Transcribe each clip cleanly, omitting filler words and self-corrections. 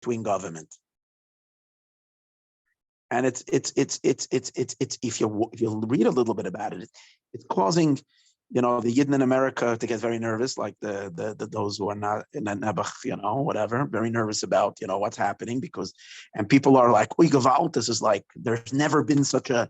right-wing government. And it's if you read a little bit about it, it's causing, the Yidden in America to get very nervous, like the those who are not in the Nebuch, whatever, very nervous about what's happening, and people are like, "We give out." This is like there's never been such a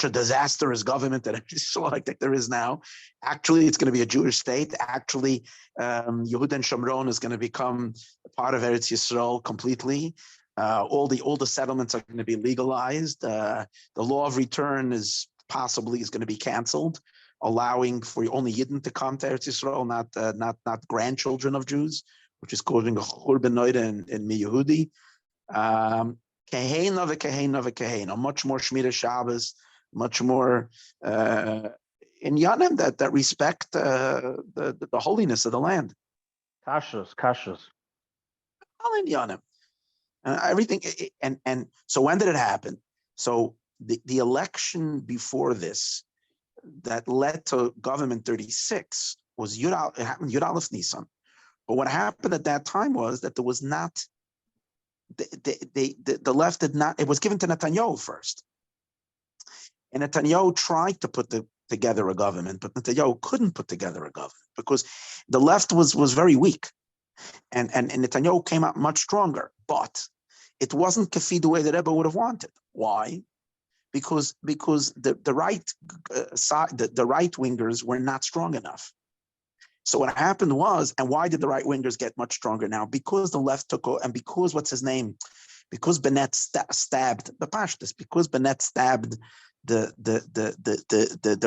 disastrous government that it's like that there is now. Actually, it's going to be a Jewish state. Actually, Yehuda and Shomron is going to become a part of Eretz Yisrael completely. All the settlements are going to be legalized. The law of return is going to be canceled, allowing for only Yidden to come to Eretz Yisrael, not grandchildren of Jews, which is causing a churban noida in Yehudi. Kahena v'kahena, much more Shmira Shabbos, much more in Yanim that respect the holiness of the land. Kashas. All in Yanim. Everything, and so when did it happen? So the election before this that led to government 36 was it happened Yud Aleph Nisan. But what happened at that time was that there was not the left did not. It was given to Netanyahu first, and Netanyahu tried to put together a government, but Netanyahu couldn't put together a government because the left was very weak, and Netanyahu came out much stronger, but it wasn't kafi the way that Rebbe would have wanted. Why? Because the right side, the right wingers were not strong enough. So what happened was, and why did the right wingers get much stronger now? Because the left took over, and because because Bennett stabbed the Pashtus, because Bennett stabbed the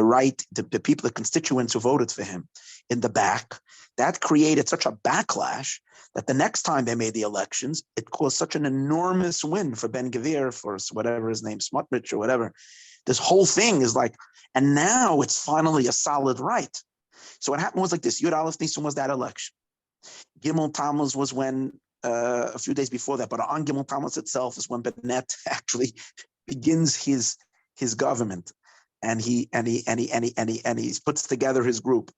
right, the people, the constituents who voted for him in the back, that created such a backlash that the next time they made the elections, it caused such an enormous win for Ben Gvir, for whatever his name, Smotrich or whatever. This whole thing is like, and now it's finally a solid right. So what happened was like this: Yud Aleph Nisan was that election. Gimel Tammuz was when a few days before that, but on Gimel Tammuz itself is when Bennett actually begins his government, and he puts together his group.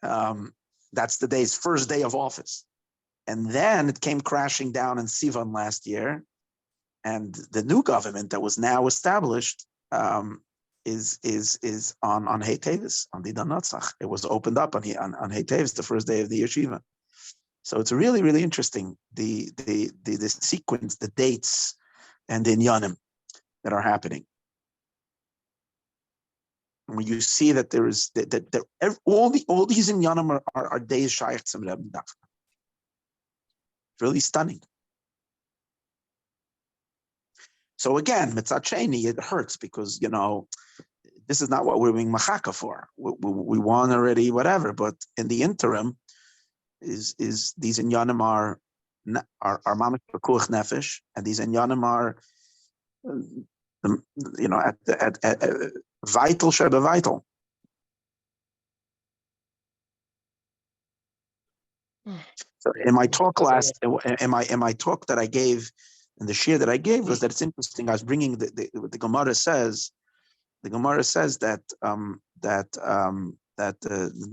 That's his first day of office, and then it came crashing down in Sivan last year, and the new government that was now established is on Hey Teves, on the Minatzchim. It was opened up on Hey Teves, the first day of the yeshiva. So it's really, really interesting, the sequence, the dates, and the inyanim that are happening. When you see that there is all these inyanim are days shaykh tzim Rebbe Dafka. It's really stunning. So again, mitzat sheni, it hurts because this is not what we're being machaka for. We won already, whatever. But in the interim, is these inyanim are mamish pekuach nefesh, and these inyanim are at vital sheba vital. So in my talk in my talk that I gave, and the shir that I gave was that it's interesting. I was bringing the Gemara says. The Gemara says that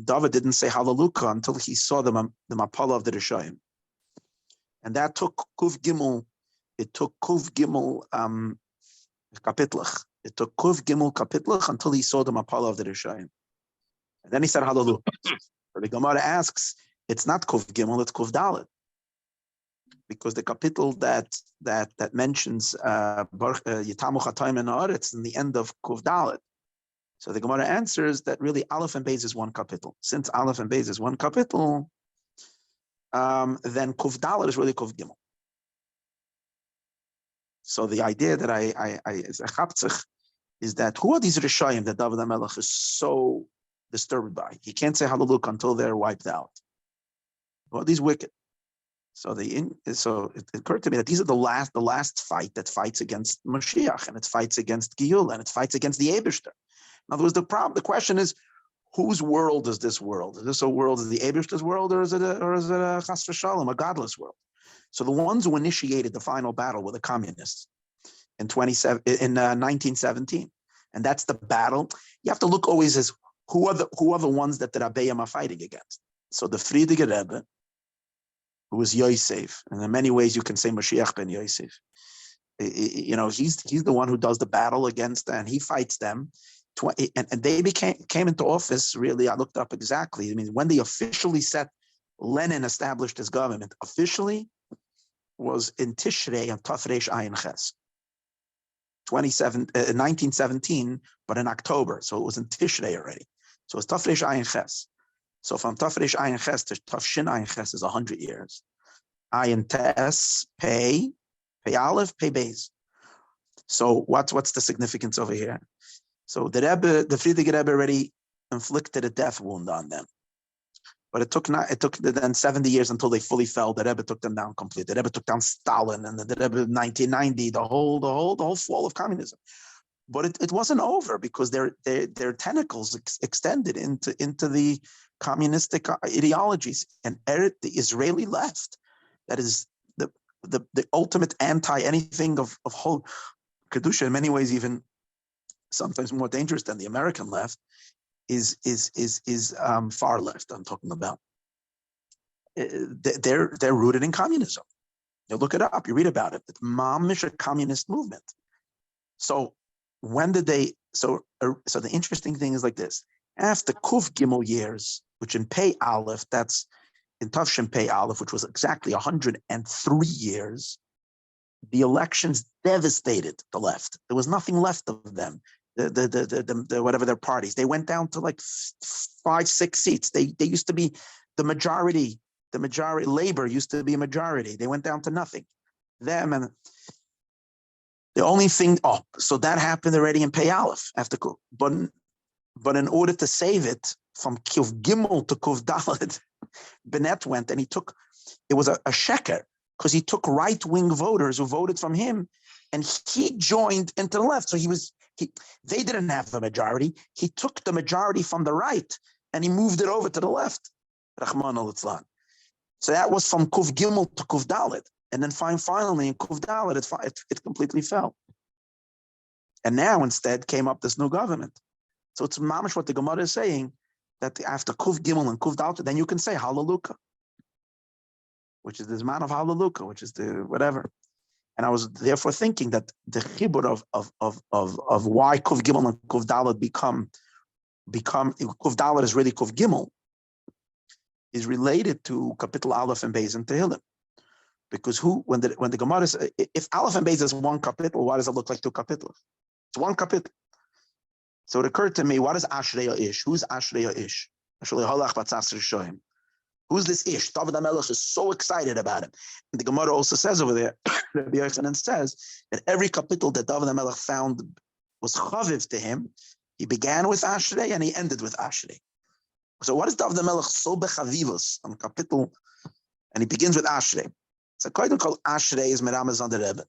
David didn't say Hallelujah until he saw the Mapala of the Rishayim, and that took Kuv Gimel. It took Kuv Gimel Kapitlach. It took Kuv Gimel Kapitlach until he saw the Mapala of the Rishayim, and then he said Hallelujah. So the Gemara asks, it's not Kuv Gimel, it's Kuv Dalet, because the kapitel that mentions Yitamu Chatayim and Haaretz in the end of Kuv Dalet. So the Gemara answers that really Aleph and Beis is one kapitel. Since Aleph and Beis is one kapitel, then Kuv Dalet is really Kuv Gimel. So the idea that I is that who are these Rishayim that David HaMelech is so disturbed by? He can't say Hallelujah until they're wiped out. Who are these wicked? So it occurred to me that these are the last fight that fights against Mashiach, and it fights against Giyul, and it fights against the Eibishter. In other words, the question is, whose world is this world? Is this a world, is the Eibishter's world, or is it a Chas v'Shalom, a godless world? So the ones who initiated the final battle were the communists in 1917, and that's the battle. You have to look always as who are the ones that the Rabbeim are fighting against. So the Frierdiker Rebbe, who was Yosef. And in many ways, you can say Mashiach ben Yosef. He's the one who does the battle against, and he fights them. And they came into office, really, I looked up exactly. I mean, when they officially Lenin established his government, officially was in Tishrei and Tafresh Ayin Ches. 1917, but in October. So it was in Tishrei already. So it's Tafresh Ayin Ches. So from Tafresh Ayin Ches to Tafshin Ayin Ches is 100 years. Ayin Tes, Pei Aleph, Pei Beis. So what's the significance over here? So the Frierdiker Rebbe already inflicted a death wound on them. But it took then 70 years until they fully fell. The Rebbe took them down completely. The Rebbe took down Stalin, and the Rebbe 1990, the whole fall of communism. But it wasn't over, because their tentacles extended into the communistic ideologies, and the Israeli left, that is the ultimate anti anything of whole kedusha, in many ways even sometimes more dangerous than the American left, is far left. I'm talking about. They're rooted in communism. You look it up. You read about it. It's mamish a communist movement. So when did they? So the interesting thing is like this: after Kuf Gimel years, which in Pei Aleph, that's in Tavshin Pei Aleph, which was exactly 103 years, the elections devastated the left. There was nothing left of them. The whatever their parties, they went down to like 5-6 seats. They used to be the majority. The majority, Labor used to be a majority. They went down to nothing. Them, and the only thing. So that happened already in Pei Aleph after Kuf. But in order to save it from Kuf Gimel to Kuf Dalet, Bennett went and he took. It was a sheker, because he took right-wing voters who voted from him, and he joined into the left. So they didn't have the majority. He took the majority from the right and he moved it over to the left. Rahman al-Islam. So that was from Kuf Gimel to Kuf Dalet. And then finally in Kuf Dalet, it completely fell. And now instead came up this new government. So it's mamish what the Gemara is saying, that after Kuf Gimel and Kuf Dalet, then you can say Hallelujah, which is this man of Hallelujah, which is the whatever. And I was therefore thinking that the chibur of why Kuf Gimel and Kuf Dalet become Kuf Dalet is really Kuf Gimel, is related to Kapitel Aleph and Beis and Tehillim. Because when the Gemara is, if Aleph and Beis is one kapitel, why does it look like two kapitels? It's one kapitel. So it occurred to me, what is Ashrei Ish? Who's Ashrei Ish? Who's this Ish? David HaMelech is so excited about him. And the Gemara also says over there, Rabbi Yochanan says that every kapitel that David HaMelech found was chaviv to him. He began with Ashrei and he ended with Ashrei. So what is David HaMelech so bechavivus on kapitel? And he begins with Ashrei. So quite called Ashrei is Meramez on the Rebbe,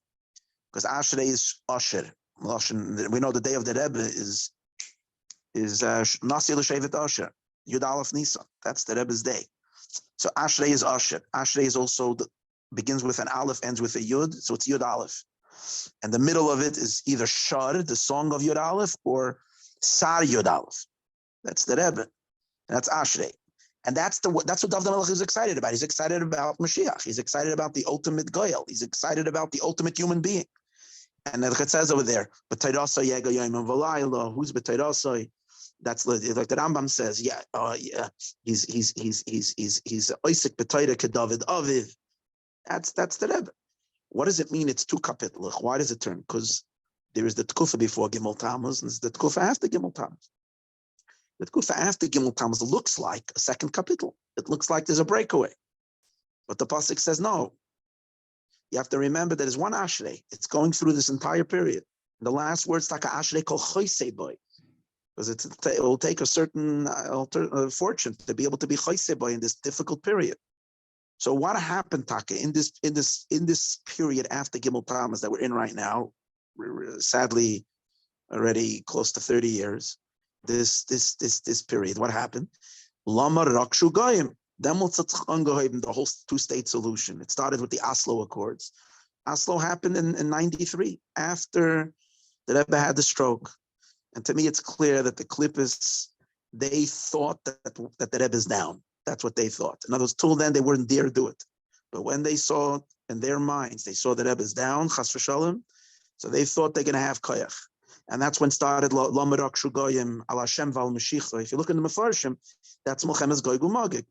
because Ashrei is Asher. We know the day of the Rebbe is Nasi L'Shevet Asher, Yud Aleph Nisan. That's the Rebbe's day. So Ashrei is Asher. Ashrei is also begins with an Aleph, ends with a Yud, so it's Yud Aleph. And the middle of it is either Shar, the song of Yud Aleph, or Sar Yud Aleph. That's the Rebbe. That's Ashrei. And that's what David HaMelech is excited about. He's excited about Mashiach. He's excited about the ultimate goyal. He's excited about the ultimate human being. And it says over there, B'tayrasai yega yomim v'layla. Who's B'tayrasai? That's like the Rambam says. He's Isaac B'tayra keDavid Aviv. That's the Rebbe. What does it mean? It's two kapitlich. Why does it turn? Because there is the Tkufa before Gimel Tammuz, and there's the Tkufa after Gimel Tammuz. The Tkufa after Gimel Tammuz looks like a second kapitel. It looks like there's a breakaway. But the Pasuk says no. You have to remember that there's one Ashrei. It's going through this entire period. The last word's taka Ashrei kol choisei boy. Because it will take a certain fortune to be able to be choisei boy in this difficult period. So what happened, Taka, in this period after Gimel Tammuz that we're in right now, sadly already close to 30 years, this period, what happened? Lama Rakshu Goyim. Then the whole two-state solution. It started with the Oslo Accords. Oslo happened in 93 after the Rebbe had the stroke. And to me, it's clear that the Klippos, they thought that the Rebbe is down. That's what they thought. In other words, till then, they wouldn't dare do it. But when they saw in their minds, they saw the Rebbe is down, chas v'shalom, so they thought they're going to have koyach. And that's when started Lamed Akshu Goyim al Hashem val Mashiach. If you look in the Mefarshim, that's Mulchemes Goy Gumagig.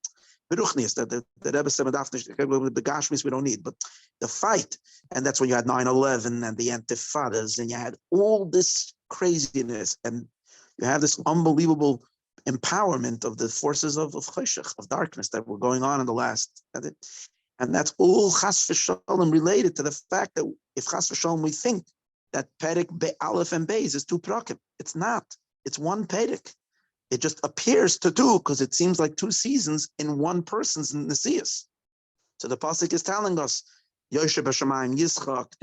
Beruchnius, that the Rebbe said, the Gashmis we don't need, but the fight, and that's when you had 9/11 and the Intifadas, and you had all this craziness, and you have this unbelievable empowerment of the forces of Cheshach, of darkness that were going on in the last. And that's all Chas v'Shalom related to the fact that if Chas v'Shalom we think that Perek Be Aleph and Beis is two prakim. It's not. It's one Perek. It just appears to two because it seems like two seasons in one person's Nesias. So the pasuk is telling us, Yoshe b'Shamayim Yitzchak,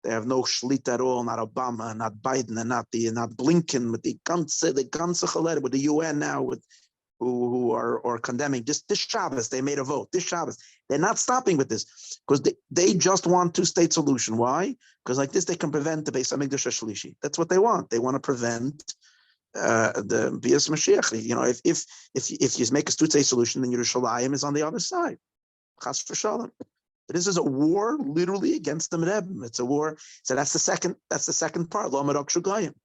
they have no shlit at all, not Obama, not Biden, and not Blinken, with the ganze cholera, with the UN now, with who are condemning this Shabbos. They made a vote this Shabbos. They're not stopping with this because they just want two-state solution. Why? Because like this they can prevent the Beis Hamikdash Shlishi. That's what they want. They want to prevent the Bias Mashiach. You know, if you make a two-state solution, then Yerushalayim is on the other side. Chas v'shalom. This is a war literally against the Rebbe. It's a war. So that's the second part. Lo Amar Akshu Goyim.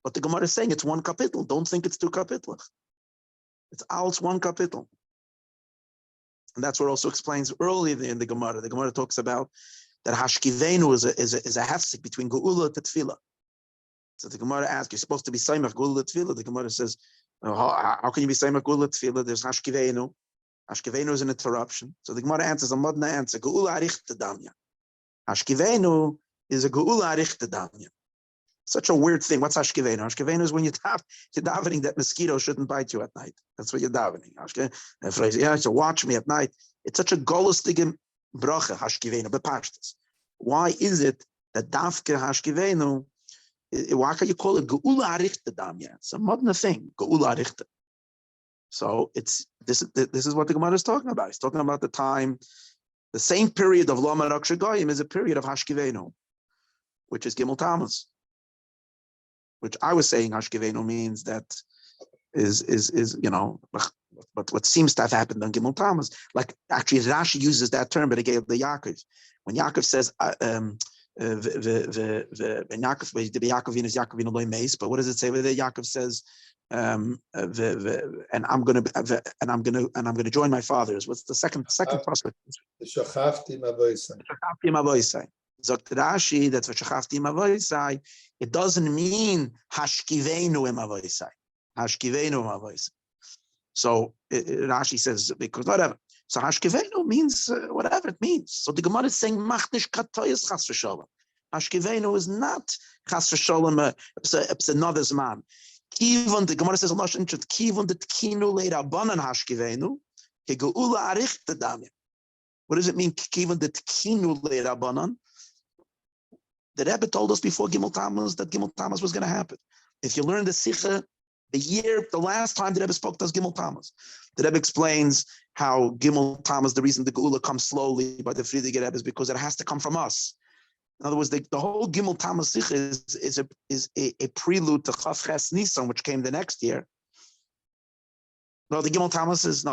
But the Gemara is saying it's one kapitel. Don't think it's two kapitels. It's al's one kapitel. And that's what also explains early in the Gemara. The Gemara talks about that Hashkivenu is a hefsek between Geula and Tefillah. So the Gemara asks, you're supposed to be Saimach Geula Tefillah. The Gemara says, how can you be Saimach Geula Tefillah? There's Hashkivenu. Hashkivenu is an interruption. So the Gemara answers a modern answer. Geula Arichte Damya. Hashkivenu is a Geula Arichte Damya. Such a weird thing. What's Hashkivenu? Hashkivenu is when you're davening that mosquitoes shouldn't bite you at night. That's what you're davening. Yeah, so watch me at night. It's such a golustig bracha, Hashkivenu, bepashtas. Why is it that dafke Hashkivenu, why can you call it Geula Arichte Damya? It's a modern thing, Geula Arichte. So this is what the Gemara is talking about. He's talking about the time, the same period of Lo Amar Akshu Goyim is a period of Hashkivenu, which is Gimel Tammuz. Which I was saying Hashkivenu means that is you know, but what seems to have happened on Gimel Tammuz, like actually Rashi uses that term, but it gave the Yaakov. When Yaakov says Yaakov loy meis, but what does it say? Whether Yaakov says and I'm gonna join my fathers. What's the second prospect? Shachafti Mavoisai. Zok Rashi, that's what Shachafti Mavoisai. It doesn't mean Hashkivenu Mavoisai. Hashkivenu Mavoisai. So Rashi says because whatever. So Hashkivenu means whatever it means. So the Gemara is saying Machnish Katoyas Chas v'Shalom. Hashkivenu is not Chas v'Shalom. It's another man. Kivon, the Gemara says Allah interest. Kivon the Tkinu le'Rabbanan Hashkivenu keGeula Arichte Damya. What does it mean? Kivon the Tkinu le'Rabbanan. The Rebbe told us before Gimel Tammuz that Gimel Tammuz was going to happen. If you learn the Sikha, the last time the Rebbe spoke to us Gimel Tammuz, the Rebbe explains how Gimel Tammuz, the reason the Geula comes slowly by the Friedrich Rebbe is because it has to come from us. In other words, the whole Gimel Tammuz Sikha is a prelude to Chav Ches Nisan, which came the next year. The Gimel Tammuz is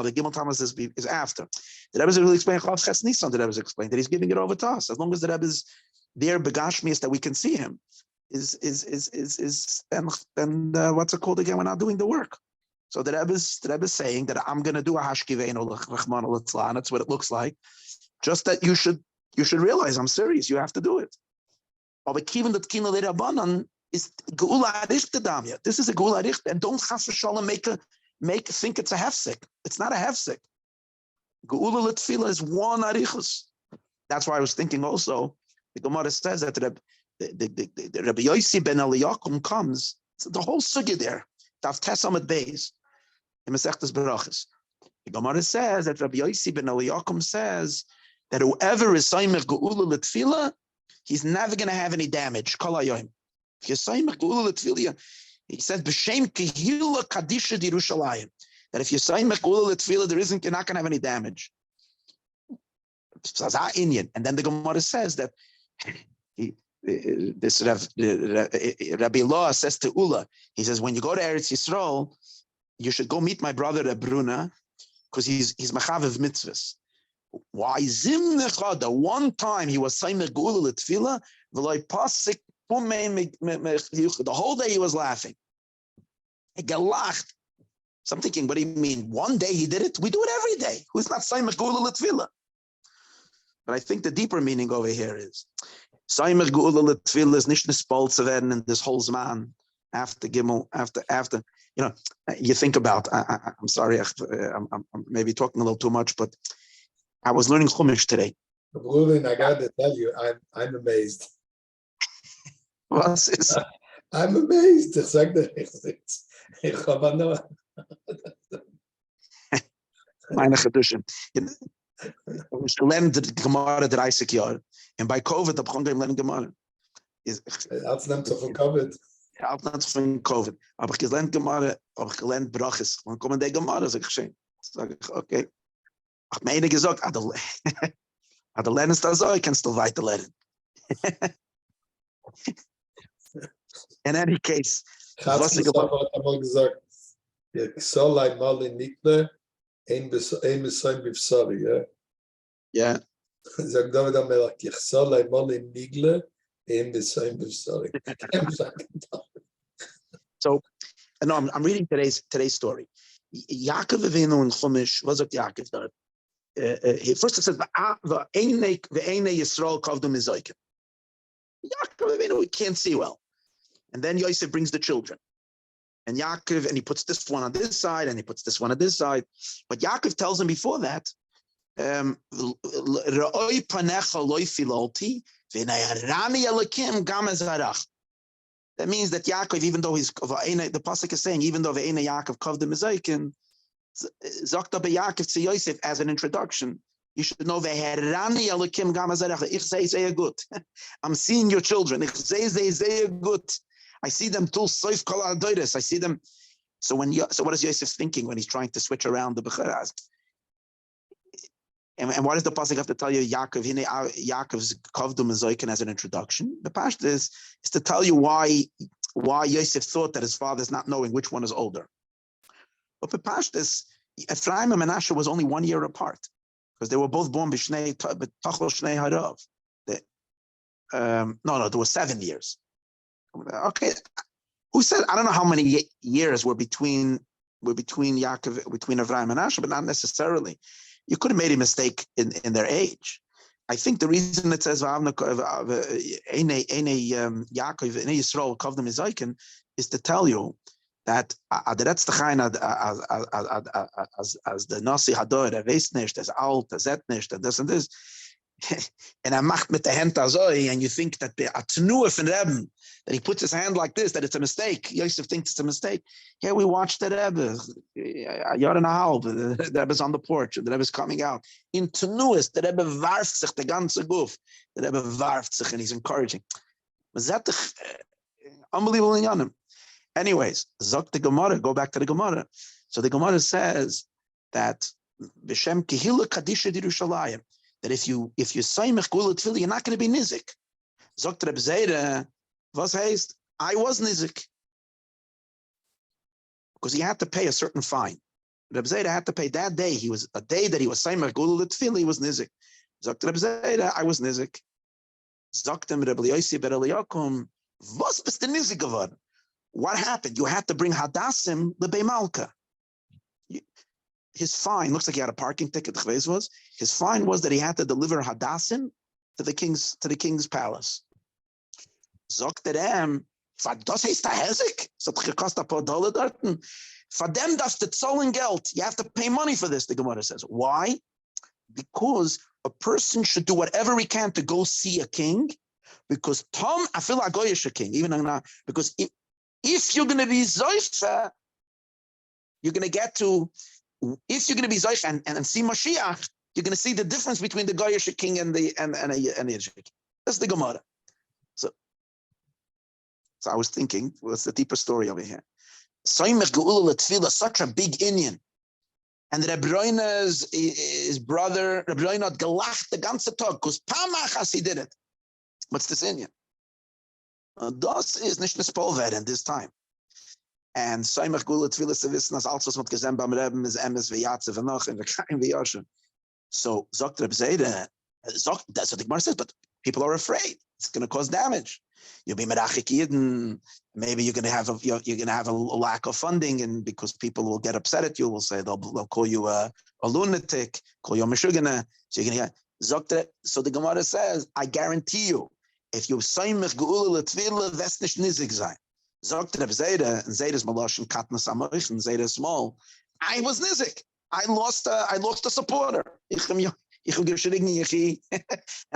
after. The Rebbe is really explaining Chav Ches Nisan. The Rebbe is explaining that he's giving it over to us. As long as the Rebbe is there, begashmius that we can see him is then what's it called again? We're not doing the work. So the Rebbe is saying that I'm going to do a hashkiveinu l'chman l'tzlan. That's what it looks like. Just that you should realize I'm serious. You have to do it. But even the tkina l'rabanan is geula arichte damya. This is a geula arichte, and don't chas v'shalom think it's a hefsek. It's not a hefsek. Geula l'tfila is one arichus. That's why I was thinking also. The Gemara says that the Rabbi Yossi ben Eliyakim comes. So the whole sugya there. Tav Tesam at Beis in Masechtas Berachos. The Gemara says that Rabbi Yossi ben Eliyakim says that whoever is Saimach Geula L'Tfila, he's never going to have any damage. Kol hayoim. If you're Saimach Geula L'Tfila, he says B'Shem Kehila Kadisha D'Yerushalayim. That if you're Saimach Geula L'Tfila, you're not going to have any damage. And then the Gemara says that Rabbi Loah says to Ula, he says, when you go to Eretz Yisrael, you should go meet my brother Reb Bruna, because he's mechavev mitzvahs. Why zimnecha? The one time he was saying geula l'tefillah, v'loy pasik the whole day he was laughing. He gelacht. So I'm thinking, what do you mean? One day he did it? We do it every day. Who's not saying geula l'tefillah? But I think the deeper meaning over here is Saimer Geula L'Tefillah is nicht nespal zu werden in this whole Zman after Gimel, after, you think about, I'm sorry, I'm maybe talking a little too much, but I was learning Chumash today. Reuven, I got to tell you, I'm amazed. Was ist? I'm amazed. Ich sag dir, ich habe noch. Meine Geduschen. Ich gelernt die Gemara 30 Jahre. Und bei Covid habe ich angefangen lernen Gemara. Als nimmt sich von Covid. Ja, als nimmt sich von Covid. Aber ich gelernt Gemara, habe ich gelernt Brachis. Wann kommen die Gemara? Sag ich schön. Sag ich, okay. Ich habe mir eine gesagt, der Lernen ist das so, ich kann still weiter lernen. In any case, was ich habe gesagt, ich soll einmal in Nikle ein bisschen bifsari, ja? Ja. Sag David Amelach, ich soll einmal in Nikle ein bisschen bifsari. So, no, I'm reading today's story. Yaakov Avinu in Chumash, what sagt Yaakov dort? First it says, Ve'ene Yisrael kavdom izoikim. Yaakov Avinu, we can't see well. And then Yosef brings the children. And Yaakov, and he puts this one on this side, and he puts this one on this side. But Yaakov tells him before that, that means that Yaakov, even though the pasuk is saying, even though Ve'ene Yaakov kavdom izoikim, Zokta Yaakov to Yosef as an introduction, you should know Ve'herani Elokim Gam Hazarach. Ich say good. I'm seeing your children. Ich say good. I see them till Soif Kol Adoros. I see them. So what is Yosef thinking when he's trying to switch around the Becharas? And why does the pasuk have to tell you Yaakov's Kavdum Zoikin as an introduction? The pashto is to tell you why Yosef thought that his father's not knowing which one is older. But the pashto is Ephraim and Menashe was only 1 year apart because they were both born b'shnei tachlo shnei harav. No, there were 7 years. Okay, who said? I don't know how many years were between Yaakov, between Ephraim and Menashe, but not necessarily. You could have made a mistake in their age. I think the reason it says Yaakov Yisrael kavdom izoikin is to tell you that as the Nasi Hador, weiß nicht, as alt, zet nicht, and this and this, and macht mit der Hand so, and you think that a tenua from Rebbe, that he puts his hand like this, that it's a mistake. Yosef thinks it's a mistake. Here we watch the Rebbe, a year and a half, the Rebbe's on the porch, and the Rebbe's coming out. In tenuas, the Rebbe warft sich the ganze Guf. The Rebbe warft sich, and he's encouraging. Unbelievable in Yanim. Anyways, Zok the Gemara, go back to the Gemara. So the Gemara says that B'Shem Kehila Kadisha Dirushalayim, that if you say Mechgula Tefillah, you're not going to be nizik. Zok the Reb Zera, was heißt, I was nizik. Because he had to pay a certain fine. Reb Zera had to pay that day. He was a day that he was saying Mechgula Tefillah, he was nizik. Zok the Reb Zera, I was nizik. Zok the Reb Yosi ber Eliyakum, was bist du nizik geworden? What happened? You had to bring Hadassim lebei Malka. His fine, looks like he had a parking ticket, his fine was that he had to deliver Hadassim to the king's palace. Sagt dem, das heißt der Hesek? Das hat gekostet ein paar $1 dorten. For them, darfst du zahlen Geld. You have to pay money for this, the Gemara says. Why? Because a person should do whatever he can to go see a king, because Tom, I feel like a king, even now, because if you're going to be Zoifa, you're going to get to, if you're going to be Zoifa and see Mashiach, you're going to see the difference between the Goyish king and the Yiddish king. That's the Gemara. So I was thinking, what's the deeper story over here? Soimech Geula L'Tefillah, such a big Indian. And Reb Roina's his brother, Reb Roina had gelacht the ganze Tag, because Pamachas he did it. What's this Indian? Das is nicht nespolver in this time. And Soimach Gula Tfilis to wissen, as alles, was mit gesehen beim Reben, ist Emes v'yatze v'noch, and v'chaim v'yoshem. So, sagt Reb Zayda, that's what the Gemara says, but people are afraid. It's going to cause damage. You'll be merachik yidden. Maybe you're going to have a lack of funding, and because people will get upset at you, will say they'll call you a lunatic, call you a meshugana. So you're going to get. So the Gemara says, I guarantee you, if you Soimach Gula L'Tvila, that's nicht nizik sein. Sagt Reb Zayda, and Zayda's malashim katnas amoich, and Zayda is small. I was nizik. I lost a supporter. And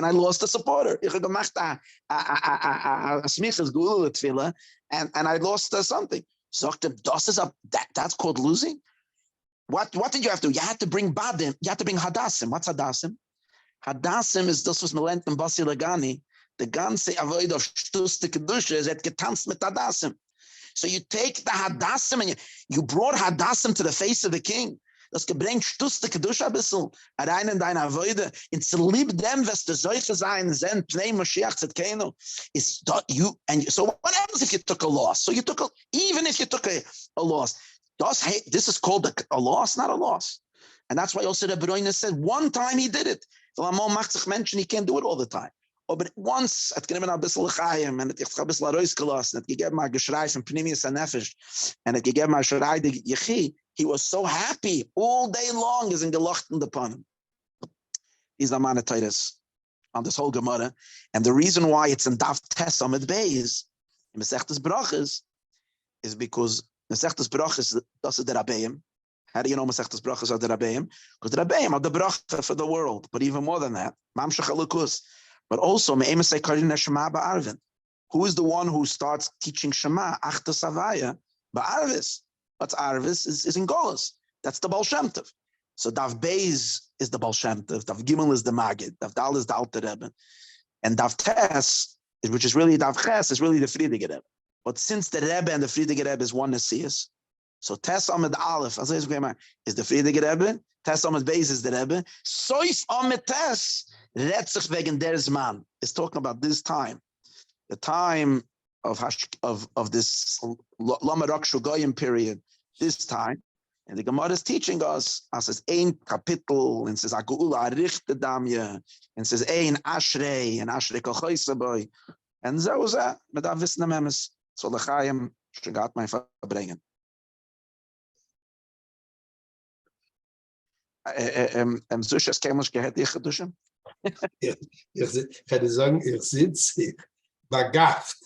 I lost a supporter. And I lost something. That's called losing. What did you have to do? You had to bring badim. You had to bring hadassim. What's hadassim? Hadassim is das was melent in Basi Lagani. The ganze avoid of shtuste kedusha is et getanzt mit hadassim. So you take the hadassim and you brought hadassim to the face of the king. Das gebringt shtuste kedusha bissel rein in deiner avoide. In zu lieb dem, was the solche sein sind, pnei Mashiach tzedkenu, is that you. And so what happens if you took a loss? So even if you took a loss, this is called a loss, not a loss. And that's why also the Beroina said one time he did it. Mention he can't do it all the time. Oh, but once at genommen a bissel chayim, and it ich a bissel rausgelassen, it gegeben mal geschrei von Pnimius nefesh, and it gegeben mal schrei de yechi. He was so happy all day long, is in gelachten upon him. He's a manatitis on this whole Gemara, and the reason why it's in Daf Tes Amid Beis in Masechtas Brachas is because Masechtas Brachas, das is the Rabbeim. How do you know Masechtas Brachas are the Rabbeim? Because the Rabbeim are the bracha for the world, but even more than that, Mamshach Elukus. But also, who is the one who starts teaching Shema? Achta Savaya, Ba'arvis. What's Arvis is in Golas. That's the Baal Shem Tov. So Dav Beis is the Baal Shem Tov, Dav Gimel is the Magid, Dav Dal is the Alter Rebbe, and Dav Tes, which is really Dav Ches, is really the Friedige Rebbe. But since the Rebbe and the Friedige Rebbe is one Nesias, so Tes Amid Aleph, is the Friedige Rebbe, Tes Amid Beis is the Rebbe, Sois Amid Tes, Retzich wegen der Zman, is talking about this time, the time of this Lamarak Shugoyim period, this time, and the Gemara is teaching us, as says ein kapitel, and says Agula Arichte Damya, and says ein Ashrei, and Ashrei Kochoisaboy, and Zoza, Medav Visna Memes, so Lechayim Shagat my Farbrengen. Zushas Kemlish gehet ich geduschen? Ich hätte sagen, ich sitze begafft.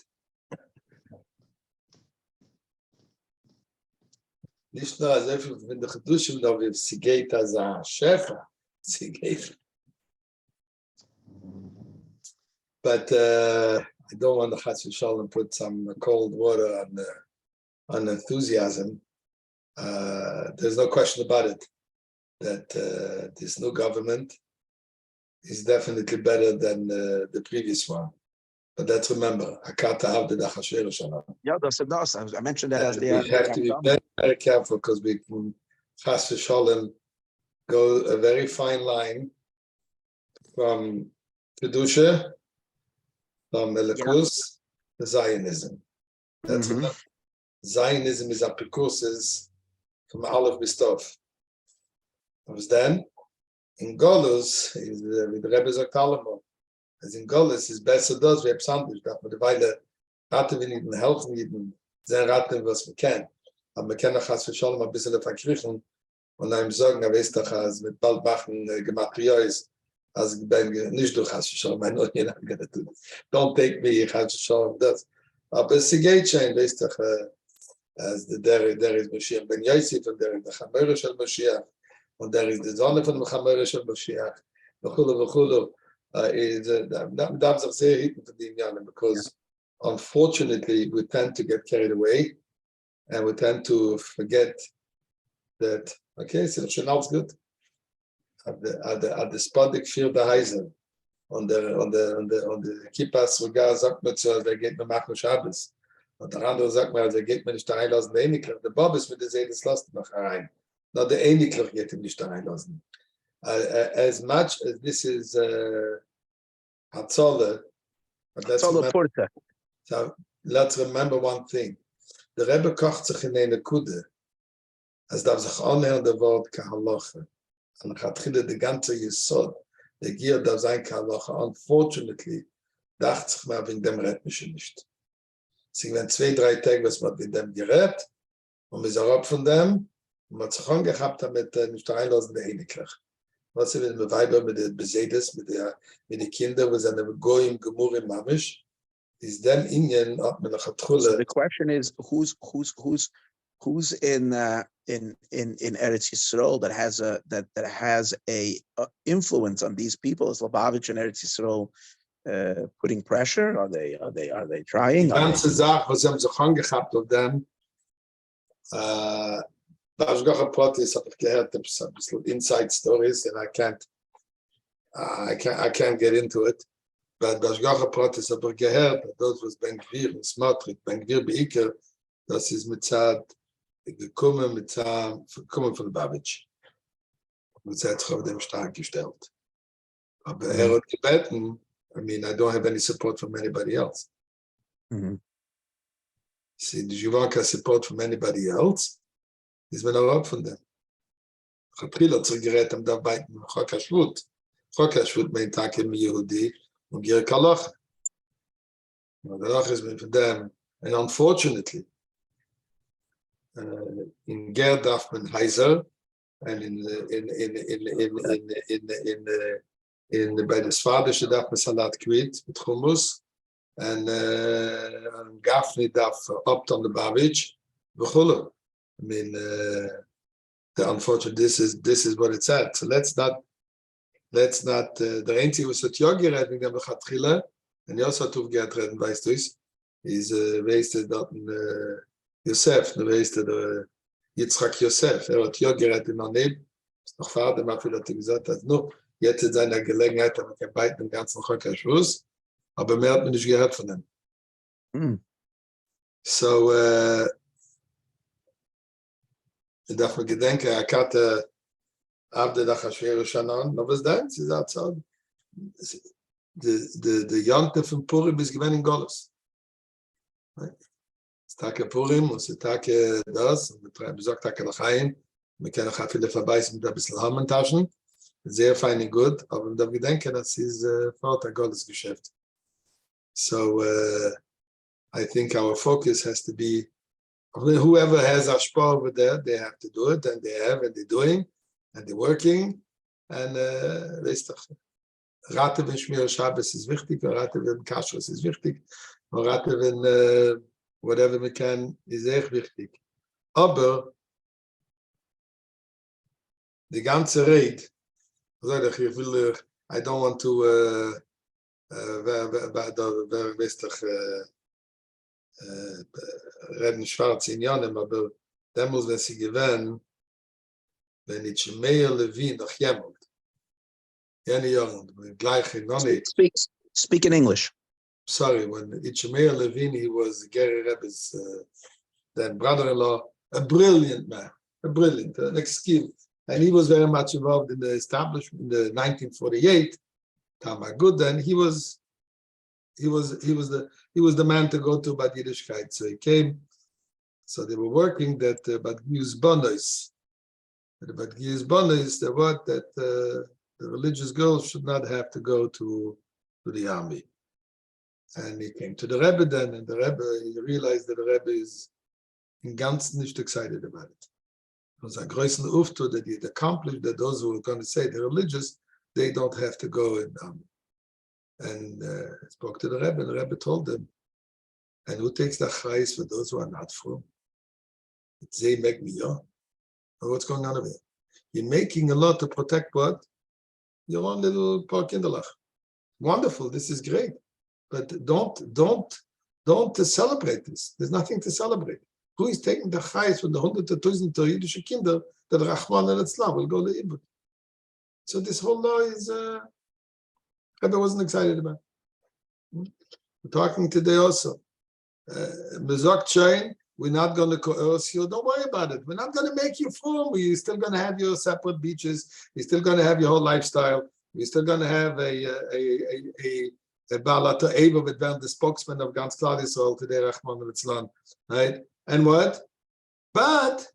Nicht nur als einfach, wenn die Geduschen, aber sie geht als ein Schäfer. Sie geht. But I don't want to Chas v'Shalom put some cold water on enthusiasm. There's no question about it that this new government is definitely better than the previous one. But let's remember, Akata Avdei Dachasher Shalom. Yeah, that's. I mentioned that as the. We have to be very, very careful because we can Chas v'Shalom go a very fine line from Kedusha, from Elikus, to Zionism. That's enough. Zionism is apicurses from Aleph Bistov. Was then in Golus is with the Rebbe sagt allemaal. As in Golus is besser das, wir haben Sandisch, dass wir Weile raten wir nicht und helfen nicht und sehr raten, was wir kennen. Aber wir können Chas v'Shalom ein bisschen verkriechen und einem sagen, er weiß doch, als mit bald machen Gematriya ist, als ich bin nicht durch Chas v'Shalom, I know you're not going to do this. Don't take me, Chas v'Shalom, das. Aber sie geht schon, weiß doch, as there is Mashiach ben Yosef and there is the Chamorah shel Mashiach. And there is the Zonne von Chamorah shel Mashiach, because unfortunately we tend to get carried away and we tend to forget that, okay, so it's all good. At the Spadik Fir the Heiser on the Kippas Regal sagt man so, der geht mir machen Shabbos. Und der andere sagt mir, der geht mir nicht da reinlassen, der Enikler. Der Bob ist mit der Seele, das lasst noch rein. Now the Enikler geht ihm nicht da reinlassen. As much as this is Hatzola, so let's remember one thing. der Rebbe kocht sich in eine Kude. Es darf sich anhören der Wort Kahaloche. Und hat viele die ganze Yesod, der Gier darf sein Kahaloche. Unfortunately, dachte sich mal, wegen dem rett mich nicht. Sie werden 2-3 Tage, was man mit dem gerät, und wir sind ab von dem, und man hat sich angehabt damit, nicht einlassen, der Heiligkeit. Was ist mit Weiber, mit den Besedes, mit den Kindern, wo sie eine Goyim, Gemurim, Mamisch, ist dem Ingen, ab mit der So Chatrulle. the question is, who's in Eretz Yisrael that has a influence on these people? Is Lubavitch and Eretz Yisrael putting pressure? Are they trying? Die ganze Sache, was sie haben sich angehabt auf dem, Bashgacha Pratis, habe ich gehört, ein bisschen Inside Stories, and I can't get into it. But Bashgacha Pratis habe ich gehört, dort was Ben Gvir und Smatrit, Ben Gvir Beiker, das ist mit Zeit gekommen von Lubavitch. Mit Zeit sich auf dem Stark gestellt. Aber hat gebeten, I mean, I don't have any support from anybody else. See, do you want support from anybody else? Ist mir noch ab von dem. Ich habe Prila zurückgerät am Arbeiten mit Chok HaShvut. Chok HaShvut mein Tag im Yehudi und Gere Kalach. Und danach ist mir von dem, and unfortunately, in Ger darf man Heiser, and bei des Vaders darf man Salat Quid mit Hummus, and Gafni darf opt on the Babich, Bechullah. I mean, unfortunately, this is what it's at. So let's not. The einzige was hat ja geredet mit dem Chatchila, und ja hat aufgehört reden, weißt du es? Ist weißt du dort Yosef, weißt du Yitzchak Yosef. Hat ja geredet noch nicht. Ist noch Vater, mal viel hat gesagt, dass nur jetzt in seiner Gelegenheit, aber kein beiden im ganzen Chokashus, aber mehr hat man nicht gehört von ihm. So, ich darf mir gedenken, hatte Abde da Chashveru Shannon, aber was dann? Sie sagt so, the Yonte von Purim ist gewesen in Golos. Es Tage Purim, und es Tage das, und wir besorgt Tage Lachaim, wir können auch viele verbeißen mit ein bisschen Hammentaschen, sehr fein und gut, aber wir darf gedenken, das ist Vater Gottes Geschäft. So, I think our focus has to be, whoever has Ashpa over there, they have to do it, and they have, and they're doing, and they're working, and weißt doch, Rate wenn Shmir Shabbos ist wichtig, Rate wenn Kashrus ist wichtig, Rate wenn whatever we can ist echt wichtig. Aber die ganze Rede, ich will, I don't want to, weißt doch, reden schwarz in Janem, aber der muss, wenn sie gewähnen, wenn ich mehr Levin nach jemand, jene Jungen, gleich in Nonny. Speak in English. Sorry, when Ichmeir Levin, he was Gary Rebbe's then brother-in-law, a brilliant man, an excuse. And he was very much involved in the establishment in the 1948. Tamar Good, then he was the man to go to Bad Yiddishkeit. So he came. So they were working that Bad Giyus Bonos. The Bad Giyus Bonos, the word that the religious girls should not have to go to the army. And he came to the Rebbe then, and the Rebbe, he realized that the Rebbe is in Ganzen nicht excited about it. It was a größten Ufto that he had accomplished, that those who were going to say the religious, they don't have to go in the army. And he spoke to the Rebbe, and the Rebbe told them, and who takes the chayes for those who are not from? They make me young. What's going on over here? You're making a lot to protect what? Your own little poor kinderlach. Wonderful, this is great. But don't celebrate this. There's nothing to celebrate. Who is taking the chayes from the hundreds of thousands of Yiddish kinder that Rahman and Etzlam will go to Ibud? So this whole law is, Rebbe wasn't excited about. We're talking today also. Mezok Chain, we're not going to coerce you. Don't worry about it. We're not going to make you from. You're still going to have your separate beaches. You're still going to have your whole lifestyle. You're still going to have a Balata Eva with the spokesman of Gans Klal Yisrael today, Rahman Litzlan, right? And what? But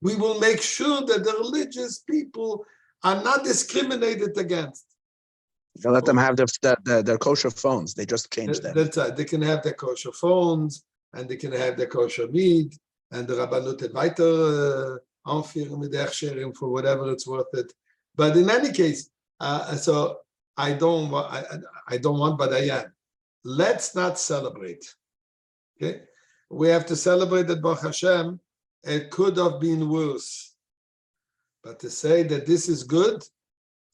we will make sure that the religious people are not discriminated against. They let them have their kosher phones. They just changed that. That's right. They can have their kosher phones, and they can have their kosher meat, and the Rabbanut het weiter anführen mit der Hechsherim for whatever it's worth it. But in any case, so I don't want, but I am. Let's not celebrate. Okay, we have to celebrate that Baruch Hashem. It could have been worse, but to say that this is good,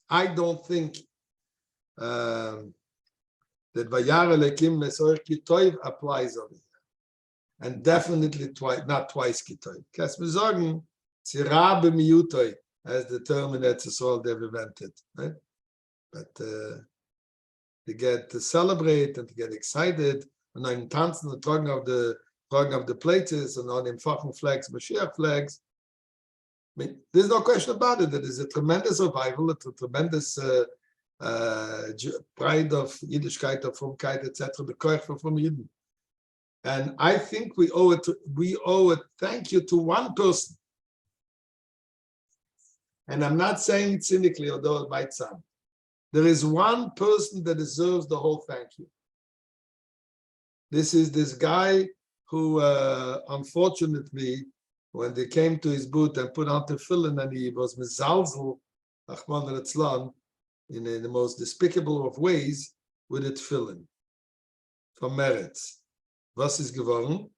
I don't think that Vayar Elokim Mesoer Kitoiv applies over here, and definitely not twice Kitoiv. Because we sagen Tzira b'miyutoi, as the term in Eretz Yisrael they've invented, right? But to get to celebrate and to get excited, and I'm dancing the drawing of the plates and on them fucking flags, Mashiach flags. I mean, there's no question about it. There is a tremendous revival, a tremendous pride of Yiddishkeit, of Frumkeit, etc. The koich from Yidden, and I think we owe a thank you to one person. And I'm not saying it cynically, although it might sound. There is one person that deserves the whole thank you. This is this guy who, unfortunately, when they came to his booth and put on tefillin, and he was mizalzel, Achman al-Etzlan, in the most despicable of ways, with a tefillin from Meretz. Was is geworden?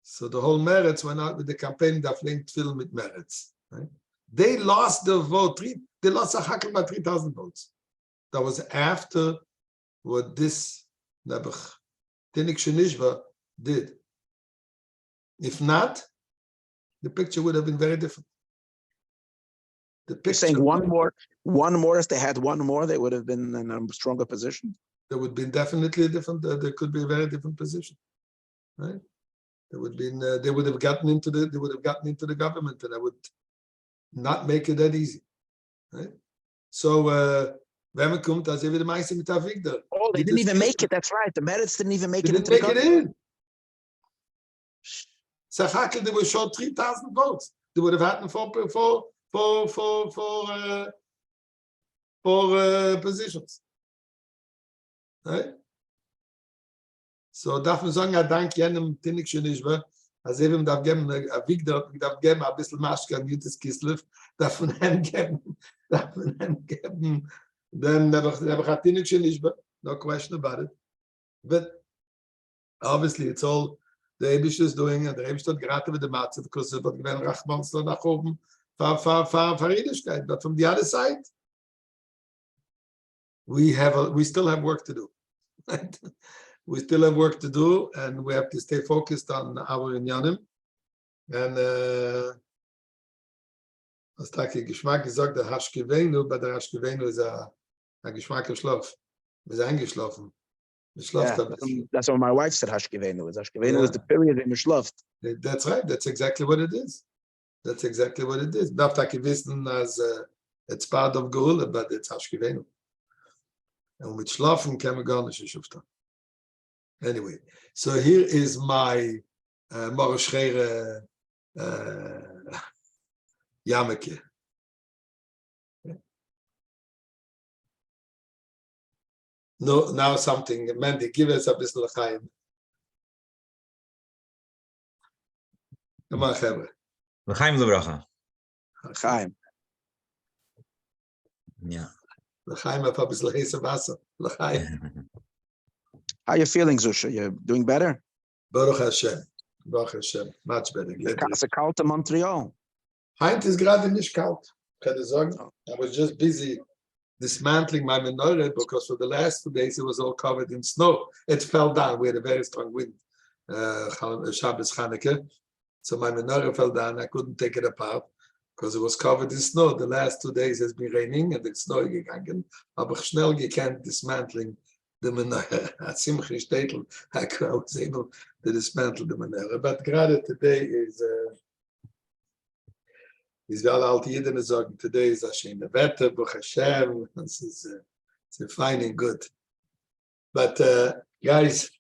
So the whole Meretz went out with the campaign that linked tefillin with Meretz. Right? They lost the vote. They lost a hakel by 3,000 votes. That was after what this Nebuch Tinik Shenishva did. If not, the picture would have been very different. The picture, You're saying one more. If they had one more, they would have been in a stronger position. There would be definitely a different. There could be a very different position, right? There would be. They would have gotten into the. They would have gotten into the government, and I would not make it that easy, right? So when it comes, as even the Meister mit Avigdor. Oh, they didn't even make it. That's right. The Meretz didn't even make it. Didn't make it in. Sachakel, they were short 3,000 votes. They would have had for positions, right? So darf man sagen, dank jenem Tinik Shenishva, als eben darf geben, Avigdor darf geben ein bisschen Maschke an Jutis Kislev, darf man ihm geben, then never had Tinik Shenishva, no question about it. But obviously it's all the Eibish is doing, and the Eibish hat geraten with the Matze, because it was given Rachmanster nach oben, for Yiddishkeit. But from the other side, we still have work to do. Right? We still have work to do, and we have to stay focused on our Inyanim. And als Taki Geschmack gesagt, der Hashkivenu, but der Hashkivenu is a Geschmack im Schlaf. Wir sind eingeschlafen. That's what my wife said. Hashkivenu is the period in Mishlaft. That's right. That's exactly what it is. That's exactly what it is. Darf Taki wissen, as it's part of Geula, but it's Hashkivenu. And with Schlafen can we gar nicht schuften. Anyway, so here is my Moroshchere Yameke. No, now something. Mandy, give us a bit of Chaim. Come on, Chaim. L'chaim Lebracha. Chaim. Yeah. L'chaim, a bit of Hesavasa. L'chaim. How are you feeling, Zusha? You're doing better? Baruch Hashem. Baruch Hashem. Much better. It's a kalt in Montreal. Heint is gerade nicht kalt. I was just busy dismantling my menorah because for the last 2 days it was all covered in snow. It fell down. We had a very strong wind. Shabbos Chanukah. So my menorah fell down. I couldn't take it apart because it was covered in snow. The last 2 days has been raining and it's snow gegangen. Aber schnell gekannt dismantling the menorah. I was able to dismantle the menorah. But gerade today is alle alte Yidden sagen, today is Hashem Wetter, Baruch Hashem. It's fine and good. But guys,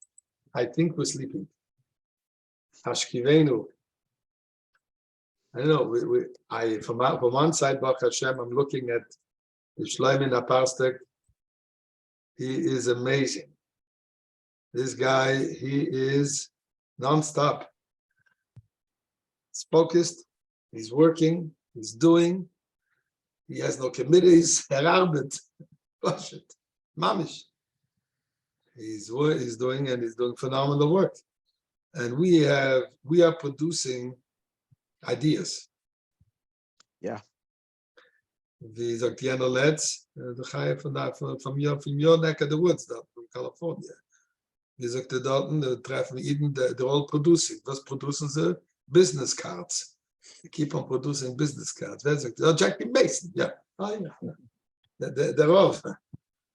I think we're sleeping. Hashkivenu. I don't know. From one side, Baruch Hashem, I'm looking at the Shloimeh Naparstek. He is amazing. This guy, he is nonstop. He's focused. He's working. He's doing. He has no committees. Arbeit. Bullshit. Mamish. He's doing phenomenal work. And we are producing ideas. Yeah. Wie sagt Jana Letz, the guy from your neck of the woods, from California. Wie sagt der dort, treffen Eden, they're all producing. Was producen sie? Business cards. They keep on producing business cards. Wer sagt, Jackie Mason, yeah. Oh, yeah. Darauf.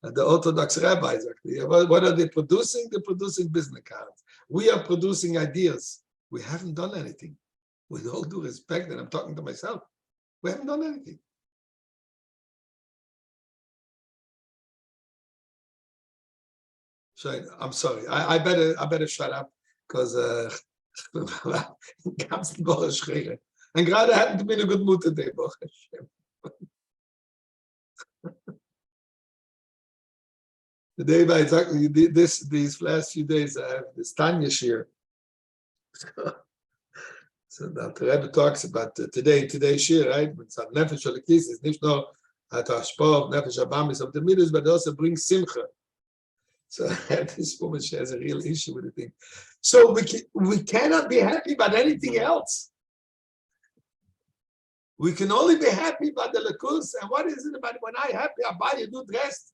The Orthodox rabbi sagt, what are they producing? They're producing business cards. We are producing ideas. We haven't done anything. With all due respect, and I'm talking to myself, we haven't done anything. So I'm sorry. I better shut up because ganzen Woche schreien. And gerade hatten wir eine gute Mut today, Baruch Hashem. Today, by exactly these last few days, I have this Tanya shir. So that the Rebbe talks about today's shir, right? It's not nefesh alekis. It's not nur at hashpah nefesh abamis of the middle, but it also brings simcha. So this woman, she has a real issue with the thing. So we cannot be happy about anything else. We can only be happy about the lakus. And what is it about when I'm happy? I buy a new dress.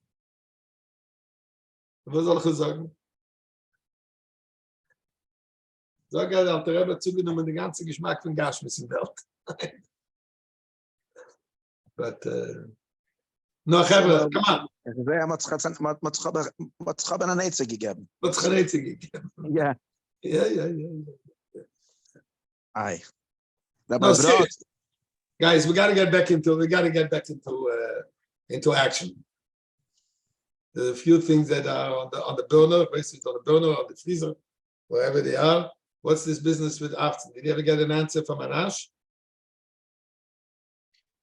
Was soll ich sagen? Sag ja, der Rebbe zugenommen den ganzen Geschmack von Gashmis in der Welt. But no, Hebra, come on. Er hat einen Netze gegeben. Yeah. Yeah. Aye. No, seriously. Guys, we got to get back into action. There are a few things that are on the burner, basically on the burner, on the freezer, wherever they are. What's this business with Afton? Did you ever get an answer from Anash?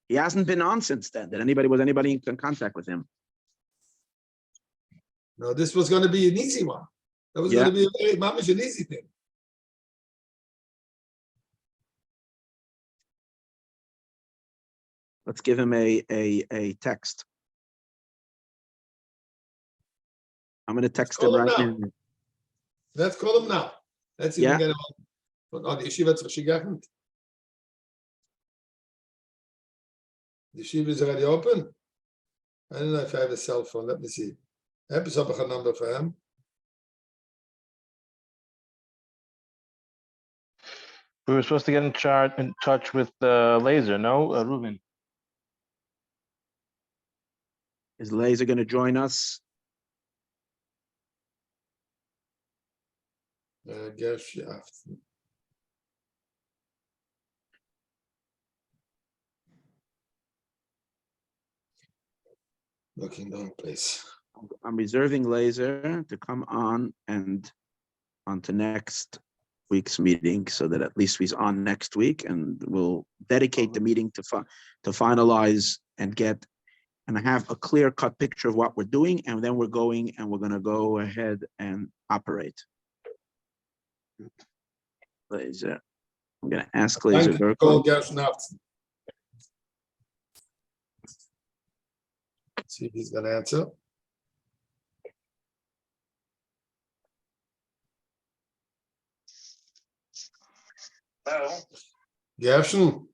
He hasn't been on since then. Was anybody in contact with him? No, this was going to be an easy one. That was going to be a very mamish an easy thing. Let's give him a text. I'm going to text him right now. Let's call him now. Let's even get him on. Oh, the yeshiva is gegangen. The yeshiva is already open. I don't know if I have a cell phone. Let me see. I have a number for him. We were supposed to get in touch with Laser, no, Ruben? Is Laser going to join us? Guess yeah. Looking down, please. I'm reserving Laser to come on and onto next week's meeting, so that at least he's on next week, and we'll dedicate the meeting to finalize and have a clear-cut picture of what we're doing, and then we're going to go ahead and operate. Laser. I'm going to ask Laser Berkman. See if he's going to answer. Hello. Gershon.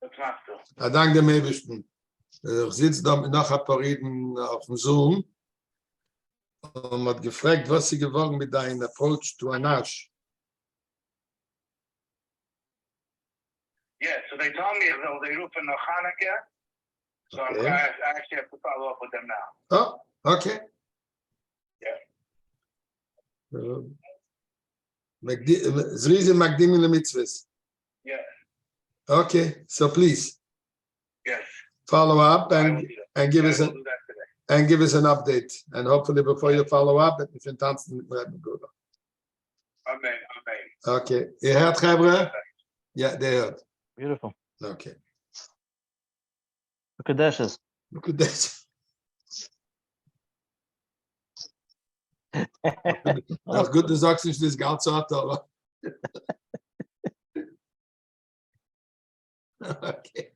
Was machst du? I danke dem Ebersten. Ich sitze da mit noch ein paar Reden auf dem Zoom und hat gefragt, was sie geworden mit deinem Approach to Anash. Yeah, so they told me they rufen noch Hanukkah, so I actually have to follow up with them now. Oh, okay. Yeah. Zrize Magdim in the mitzvahs. Yeah. Okay, so please. Yes. Follow up and give us an update. And hopefully before you follow up, if you tanzen, Amen. Amen. Okay. Je hört, Gebre? Ja, der hört. Beautiful. Okay. Look at dashes. Look at that. Noch gut, du sagst nicht, das Geld zu hat, aber. Okay.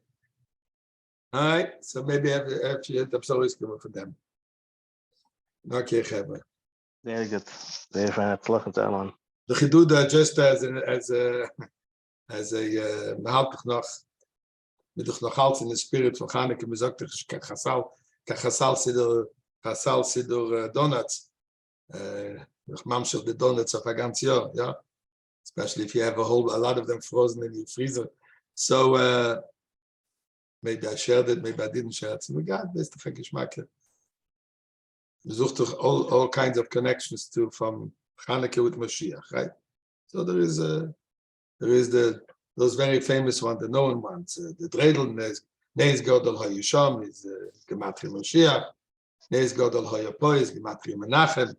All right. So maybe I have to hit the stories coming for them. Okay, Gebre. Very good. Very fine. Vloggend aan. The Geduda just as a behaltig nog met de nog altijd in de spirit van Chaneke me zegt Chassal sidor donuts nog mamshel the donuts of a ganz jaar, yeah, especially if you have a lot of them frozen in your freezer. So maybe I shared it, maybe I didn't share it. So we got this the geschmack. We zocht toch all kinds of connections to from Chaneke with Mashiach, right? So there is those very famous ones, the known ones. The Dreidel Neis Godel HaYusham is Gematria Mashiach. Neis Godel HaYapo is Gematria Menachem.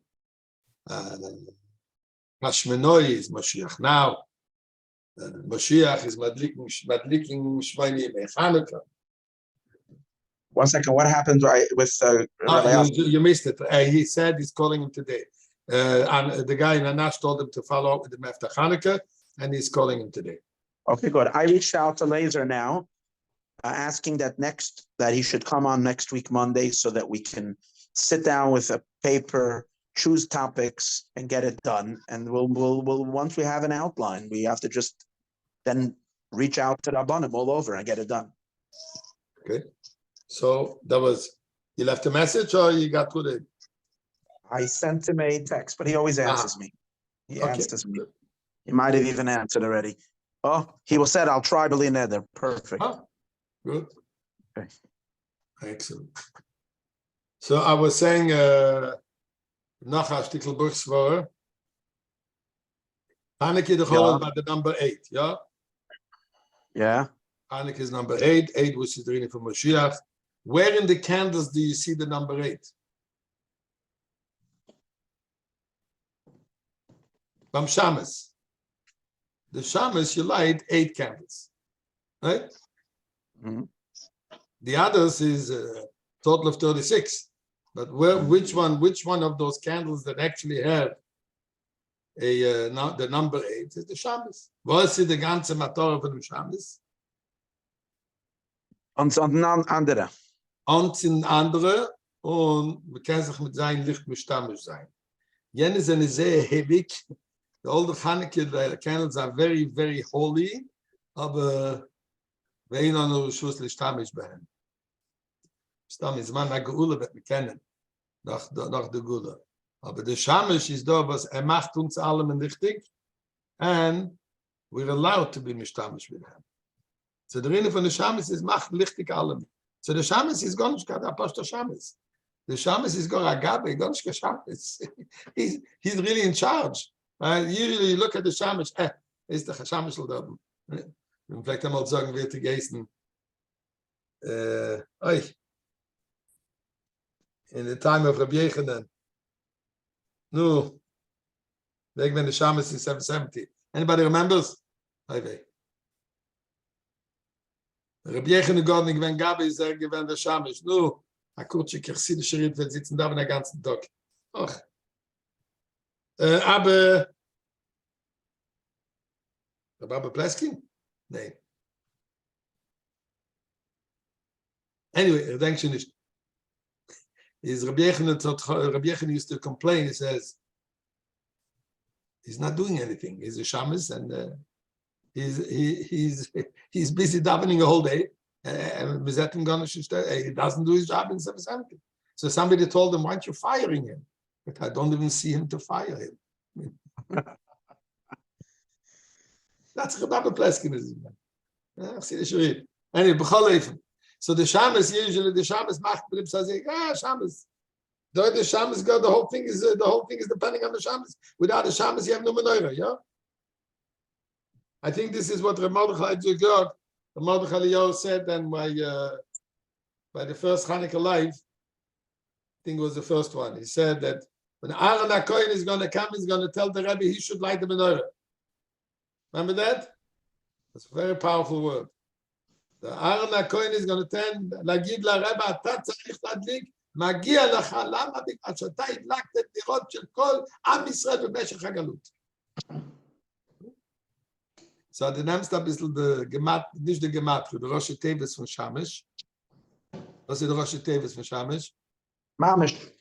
Hashmenoi is Mashiach now. Mashiach is Madliking Shmoni Chanukah. 1 second. What happened with Rabbi You missed it. He said he's calling him today. And the guy in Anash told him to follow up with him after Hanukkah, and he's calling him today. Okay, good. I reached out to Laser now, asking that he should come on next week Monday so that we can sit down with a paper, choose topics, and get it done. And we'll once we have an outline, we have to just then reach out to Rabbanim all over and get it done. Okay. So that was, you left a message or you got to it? I sent him a text, but he always answers me. He answers me. He might have even answered already. Oh, he will said, I'll try to lean there. Perfect. Good. Okay. Excellent. So I was saying, Nacha Stickelburg Swoer. Hanukkah the Chol by the number 8, yeah? Yeah. Hanukkah is number 8. 8 was the reading for Moshiach. Where in the candles do you see the number 8? From Shamas. The Shamas, you light 8 candles, right? Mm-hmm. The others is a total of 36. But which one of those candles that actually have the number 8 is the Shamas? Was ist die ganze Matorah von dem Shamas? Und andere. Und sind andere, und man kann sich mit seinem Licht mistamisch sein. Jene sind sehr heavig. The older Hanukkah, the candles are very, very holy, aber wein an nur Schuss mistamisch behen. Mistamisch, man a Geula wird man kennen, nach der Geula. Aber der Shamish is da, was macht uns allem richtig, and we're allowed to be mistamisch with him. So the reason von der Shamish is macht richtig allem. So the Shabbos is gar nicht gerade Apostel Shabbos. The Shabbos is gar Agabe, gar nicht Shabbos. He's really in charge. Usually you look at the Shabbos, ist der Shabbos da. Vielleicht einmal sagen wir zu geißen, in the time of Rabbi Yechanan, no, back when the Shabbos is 770. Anybody remembers? Rabbi Yechanan got nicht, wenn Gabi ist, gewinnt der Shabbos. No, a kurze chassidische Schritt, wir sitzen da den ganzen Tag. Ach. Aber Rabbi Pleskin? Nein. Anyway, ich denke schon nicht. Rabbi Yechanan used to complain, he says, he's not doing anything. He's a shamus, and he's busy davening a whole day. He doesn't do his job in 770. So somebody told him, why aren't you firing him? But I don't even see him to fire him. That's Rabbi Pleskin. Anyway, so the shamus, usually the shamus macht mit dem say, shamus. The shamus go, the whole thing is depending on the shamus. Without the shamus, you have no menorah, yeah? I think this is what Mordechai said, and by the first Hanukkah live, I think it was the first one. He said that When Aaron HaKohen is going to come, he's going to tell the Rebbe he should light the menorah. Remember that? That's a very powerful word. The Aaron HaKohen is going to tell, להגיד לרבא, אתה צריך להדליק, מגיע לך, למה? בגלל שאתה הדלקת את נרות של כל עם ישראל במשך הגלות. So, du nimmst ein bisschen nicht die Gematria, der Rosh Teves von Shamish. Was ist der Rosh Teves von Shamish? Mamish.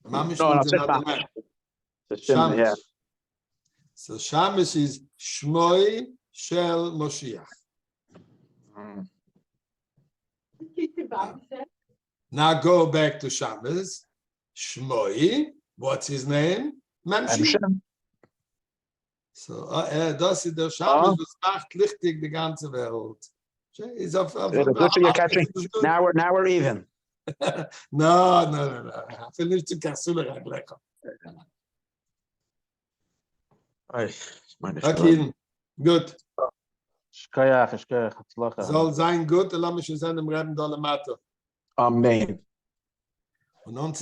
Mamish No, means it's another Mamish. man. It's Shamish. Yeah. So Shamish is Shmoi Shel Moshiach. Now go back to Shamish. Shmoi, what's his name? Memshim. So das ist der Shamish, was macht lichtig die ganze Welt. Is of You're catching. Now we're even. No. I finish to Kasula Ragleka. Okay, good. Shkayach, Soll sein gut, lass mich in seinem Reben dolle Mathe. Amen. Und uns